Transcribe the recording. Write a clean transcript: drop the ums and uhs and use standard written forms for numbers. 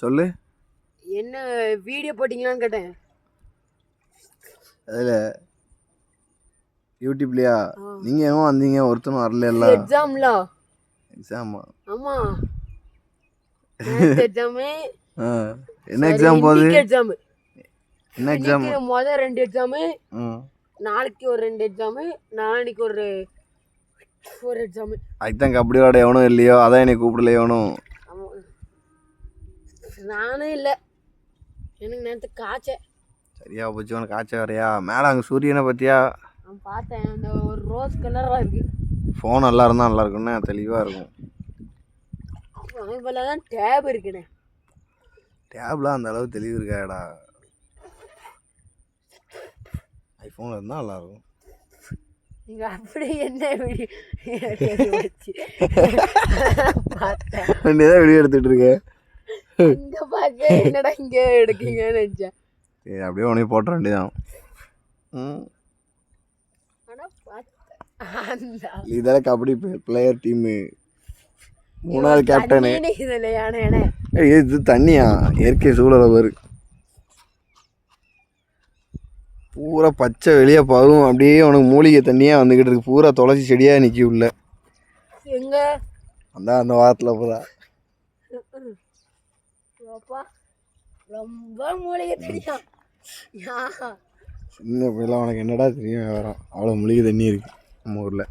சொல்லு. என்ன வீடியோ போட்டிங்களான்னு கேட்டேன். அதில் யூடியூப்லையா? நீங்கள் எங்கே வந்தீங்க? ஒருத்தனும் வரல. எக்ஸாம்ல. எக்ஸாமா? ஆமாம், எக்ஸாமு. என்ன எக்ஸாம் போகுது? எக்ஸாமு. என்ன எக்ஸாம்? மொதல் 2 எக்ஸாமு, நாளைக்கு ஒரு 2 எக்ஸாமு, நாளைக்கு ஒரு எக்ஸாமு. அதுதான் கபடி விளாட எவனும் இல்லையோ, அதான் என்னை கூப்பிடல எவனும். நானும் இல்லை, எனக்கு நேரத்து காய்ச்ச. சரியா போச்சு, உனக்கு காய்ச்ச வரையா? மேலே அங்கே சூரியனை பற்றியா? நான் பார்த்தேன், அந்த ஒரு ரோஸ் கலராக இருக்குது. ஃபோன் நல்லா இருந்தால் நல்லா இருக்குண்ணே, தெளிவாக இருக்கும். இவ்வளோ தான் டேப் இருக்குண்ணே. டேப்லாம் அந்த அளவு தெளிவு இருக்காடா. ஐஃபோனில் இருந்தால் நல்லாயிருக்கும். நீங்கள் அப்படி என்ன வீடியோ வீடியோ எடுத்துகிட்டு இருக்கேன். இங்கே பார்க்க என்னடா இங்கே எடுக்கீங்கன்னு நினச்சேன். சரி, அப்படியே உனக்கு போட்ட வேண்டியதான். இதால் கபடி பிளேயர் டீமு 3வது கேப்டனு. இது தண்ணியா? இயற்கை சூழலை பாரு, பூரா பச்சை வெளியே பரும். அப்படியே உனக்கு மூலிகை தண்ணியாக வந்துக்கிட்டு இருக்கு. பூரா துளசி செடியாக நிற்கி உள்ள. எங்க அந்த வாரத்தில் பூரா ரொம்ப மூலிகை தண்ணியா? சின்ன பிள்ளை உனக்கு என்னடா தெரியும் விவரம்? அவ்வளோ மூலிகை தண்ணி இருக்குது நம்ம ஊரில்.